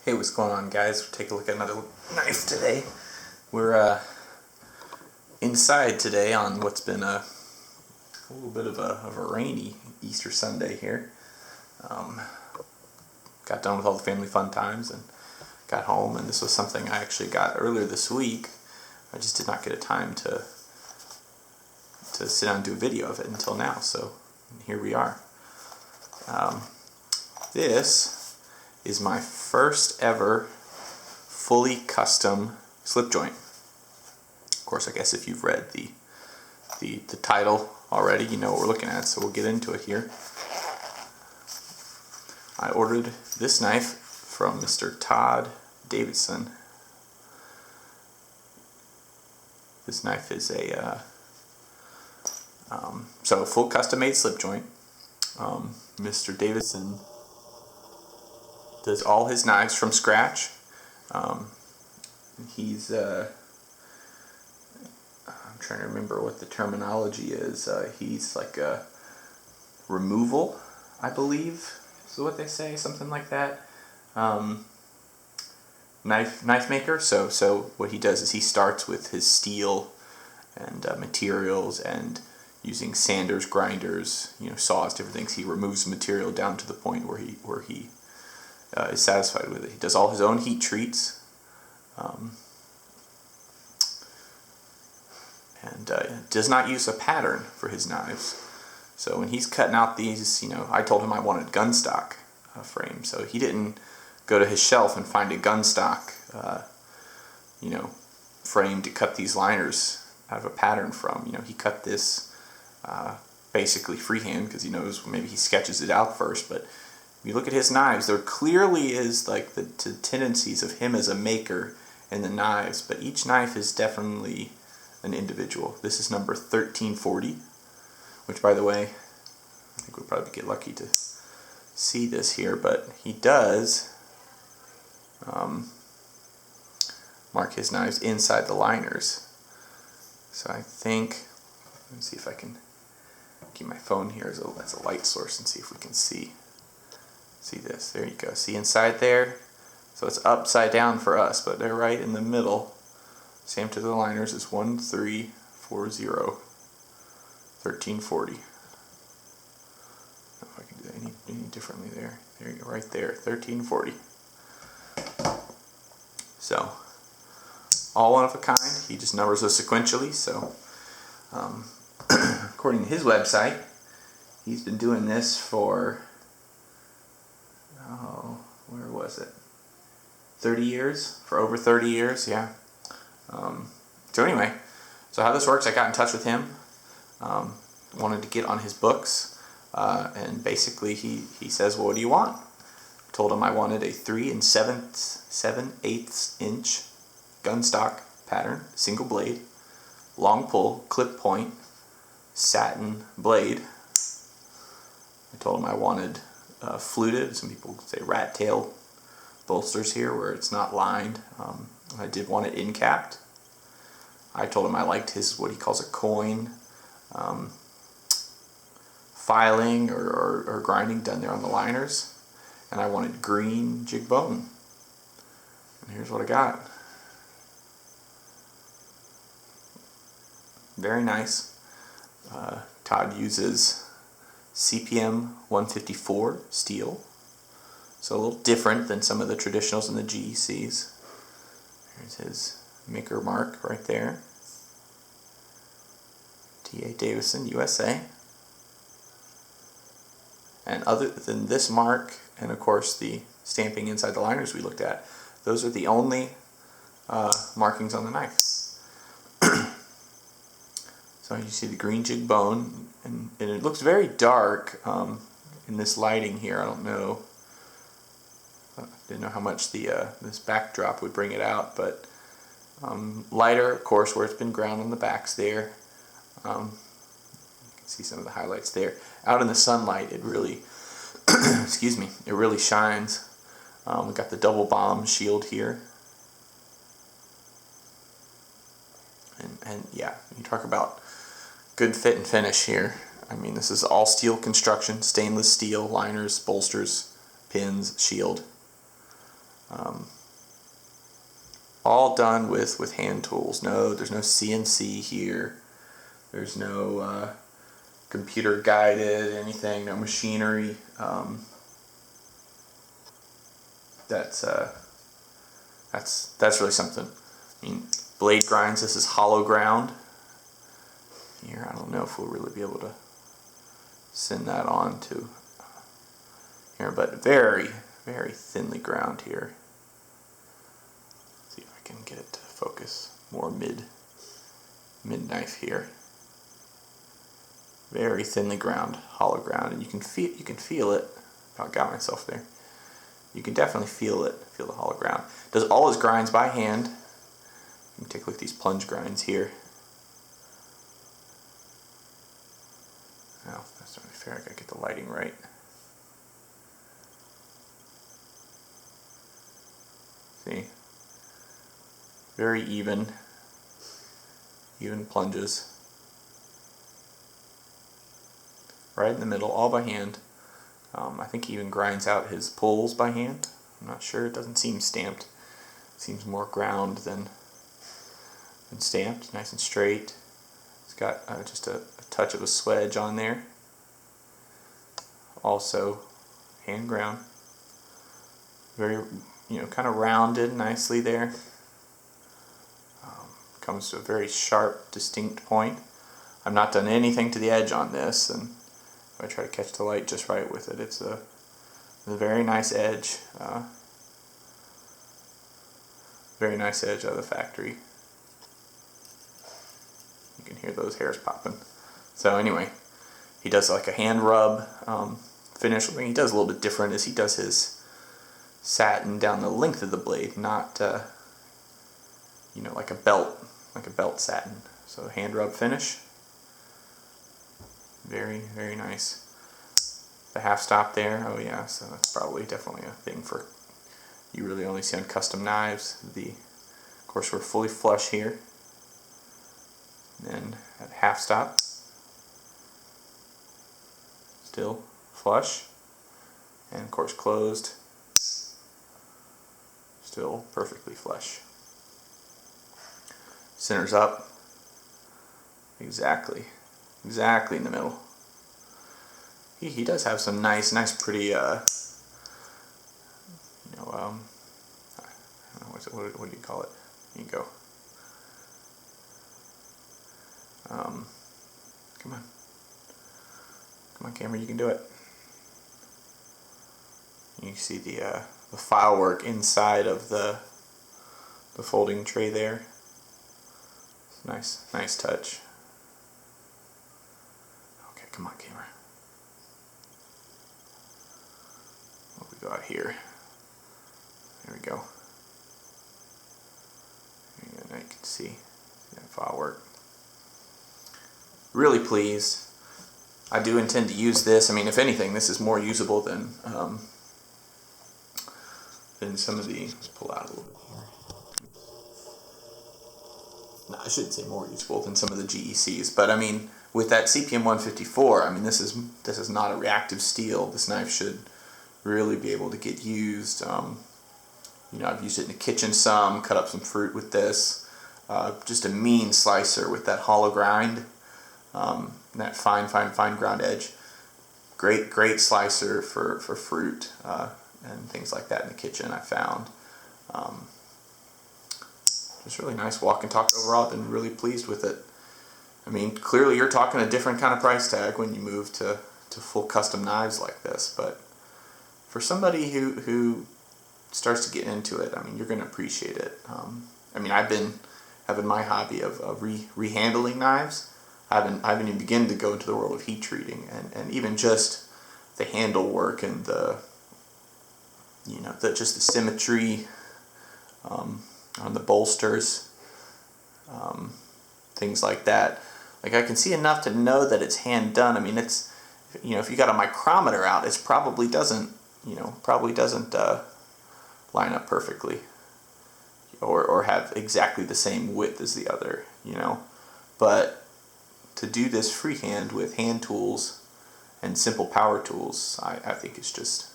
Hey, what's going on, guys? We'll take a look at another knife today. We're inside today on what's been a little bit of a rainy Easter Sunday here. Got done with all the family fun times and got home, and this was something I actually got earlier this week. I just did not get a time to sit down and do a video of it until now, so here we are. This is my first ever fully custom slip joint. Of course, I guess if you've read the title already, you know what we're looking at, so we'll get into it here. I ordered this knife from Mr. Davison. This knife is a full custom made slip joint. Mr. Davison does all his knives from scratch. He's I'm trying to remember what the terminology is. He's like a removal, I believe, is what they say, something like that. Knife maker. So what he does is he starts with his steel and materials, and using sanders, grinders, saws, different things. He removes the material down to the point where he is satisfied with it. He does all his own heat treats, and does not use a pattern for his knives. So when he's cutting out these, I told him I wanted gun stock frame, so he didn't go to his shelf and find a gun stock, frame to cut these liners out of a pattern from. He cut this basically freehand because he knows maybe he sketches it out first, but if you look at his knives, there clearly is like the tendencies of him as a maker in the knives, but each knife is definitely an individual. This is number 1340, which, by the way, I think we'll probably get lucky to see this here, but he does mark his knives inside the liners. So I think, let me see if I can keep my phone here as a light source and see if we can see this. There you go. See inside there? So it's upside down for us, but they're right in the middle. Same to the liners is 1340, 1340. If I can do that any differently there. There you go, right there, 1340. So, all one of a kind. He just numbers those sequentially. So, according to his website, he's been doing this for, where was it? 30 years? For over 30 years, yeah. So anyway, so how this works, I got in touch with him, wanted to get on his books, and basically he says, well, what do you want? I told him I wanted a 3 7/8 inch gun stock pattern, single blade, long pull, clip point, satin blade. I told him I wanted fluted, some people say rat tail bolsters here where it's not lined. I did want it in capped. I told him I liked his, what he calls a coin filing or grinding done there on the liners, and I wanted green jig bone. And here's what I got. Very nice. Todd uses CPM 154 steel, so a little different than some of the traditionals in the GECs. Here's his maker mark right there. T.A. Davison, USA. And other than this mark, and of course the stamping inside the liners we looked at, those are the only markings on the knife. So you see the green jig bone, and it looks very dark in this lighting here. I don't know. I didn't know how much this backdrop would bring it out, but lighter, of course, where it's been ground on the backs there. You can see some of the highlights there. Out in the sunlight, it really, excuse me, it really shines. We got the double bomb shield here. And yeah, you talk about good fit and finish here. I mean, this is all steel construction, stainless steel, liners, bolsters, pins, shield. All done with hand tools. No, there's no CNC here. There's no computer guided anything. No machinery. That's really something. I mean, blade grinds. This is hollow ground. Here, I don't know if we'll really be able to send that on to here, but very, very thinly ground here. See if I can get it to focus more mid knife here. Very thinly ground, hollow ground, and you can feel it. I got myself there. You can definitely feel it. Feel the hollow ground. Does all his grinds by hand. You can take a look at these plunge grinds here. Oh, that's not really fair. I gotta get the lighting right. See? Very even plunges. Right in the middle, all by hand. I think he even grinds out his pulls by hand. I'm not sure. It doesn't seem stamped. It seems more ground than stamped. Nice and straight. It's got just a touch of a swedge on there. Also hand ground. Very, kind of rounded nicely there. Comes to a very sharp, distinct point. I've not done anything to the edge on this, and I try to catch the light just right with it. It's a very nice edge. Very nice edge out of the factory. You can hear those hairs popping. So anyway, he does like a hand rub finish. The thing he does a little bit different is he does his satin down the length of the blade, not like a belt satin. So hand rub finish. Very, very nice. The half stop there, oh yeah, so that's probably definitely a thing for you really only see on custom knives. Of course, we're fully flush here. And then at half stop, still flush, and of course closed, still perfectly flush. Centers up, exactly in the middle. He does have some nice pretty, I don't know, what do you call it? Here you go. Come on, camera, you can do it. You see the file work inside of the folding tray there. Nice touch. Okay, come on, camera. What we got here? There we go. Now you can see that file work. Really pleased. I do intend to use this. I mean, if anything, this is more usable than some of the. Let's pull out a little bit here. No, I shouldn't say more useful than some of the GECs, but I mean, with that CPM 154, I mean, this is not a reactive steel. This knife should really be able to get used. I've used it in the kitchen some, cut up some fruit with this. Just a mean slicer with that hollow grind, that fine ground edge. Great slicer for fruit and things like that in the kitchen, I found. Just really nice walk and talk overall. I've been really pleased with it. I mean, clearly you're talking a different kind of price tag when you move to full custom knives like this, but for somebody who starts to get into it, I mean, you're going to appreciate it. I mean, I've been having my hobby of rehandling knives. I haven't even begun to go into the world of heat treating, and even just the handle work and just the symmetry on the bolsters, things like that. Like, I can see enough to know that it's hand done. I mean, it's, if you got a micrometer out, it probably doesn't line up perfectly, or have exactly the same width as the other, But to do this freehand with hand tools and simple power tools, I think it's just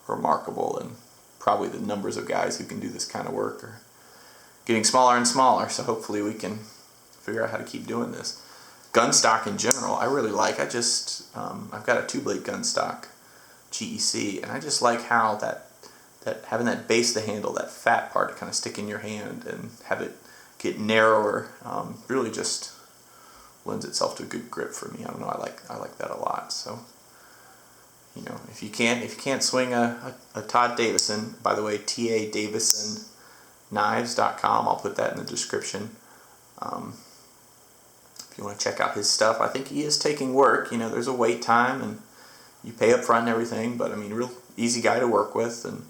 remarkable, and probably the numbers of guys who can do this kind of work are getting smaller and smaller, so hopefully we can figure out how to keep doing this. Gun stock in general, I really like. I've got a 2-blade gun stock, GEC, and I just like how that having that base of the handle, that fat part, kind of stick in your hand and have it get narrower, really just lends itself to a good grip for me. I don't know, I like that a lot. So, you know, if you can't swing a Todd Davison, by the way, TADavisonKnives.com, I'll put that in the description. If you want to check out his stuff, I think he is taking work. You know, there's a wait time and you pay up front and everything, but I mean, real easy guy to work with, and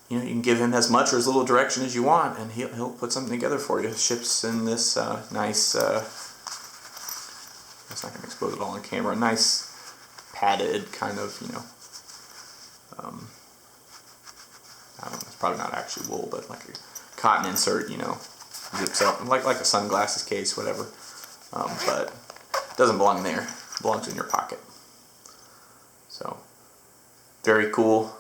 you know, you can give him as much or as little direction as you want, and he'll put something together for you. Ships in this nice, it's not going to explode it all on camera, nice padded kind of, you know, I don't know, it's probably not actually wool, but like a cotton insert, you know, zips up, like a sunglasses case, whatever, but it doesn't belong there, it belongs in your pocket. So, very cool.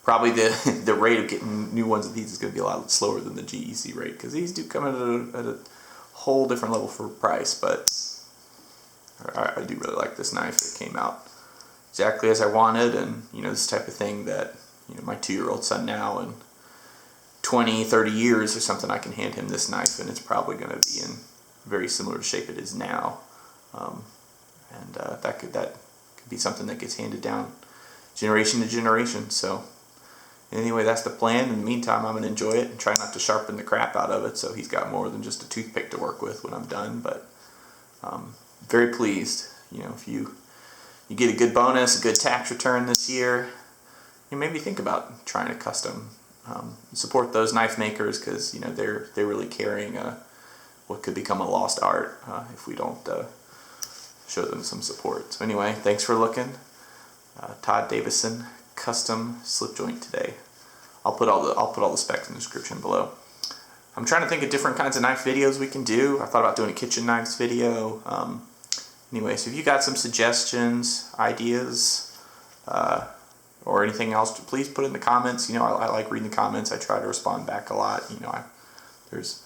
Probably the rate of getting new ones of these is going to be a lot slower than the GEC rate, because these do come in at a whole different level for price, but I do really like this knife. It came out exactly as I wanted, and you know, this type of thing that, you know, my 2-year-old son now, in 20, 30 years or something, I can hand him this knife and it's probably going to be in very similar shape it is now, and that could be something that gets handed down generation to generation. So anyway, that's the plan. In the meantime, I'm going to enjoy it and try not to sharpen the crap out of it, so he's got more than just a toothpick to work with when I'm done. But very pleased. You know, if you get a good bonus, a good tax return this year, you maybe think about trying to custom support those knife makers, because you know, they're really carrying what could become a lost art if we don't show them some support. So anyway, thanks for looking. Todd Davison custom slip joint today. I'll put all the specs in the description below. I'm trying to think of different kinds of knife videos we can do. I thought about doing a kitchen knives video. Anyway, so if you got some suggestions, ideas, or anything else, please put it in the comments. You know, I like reading the comments. I try to respond back a lot. You know, there's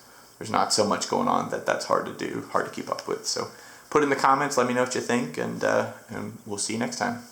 not so much going on that's hard to do, hard to keep up with. So put in the comments, let me know what you think, and we'll see you next time.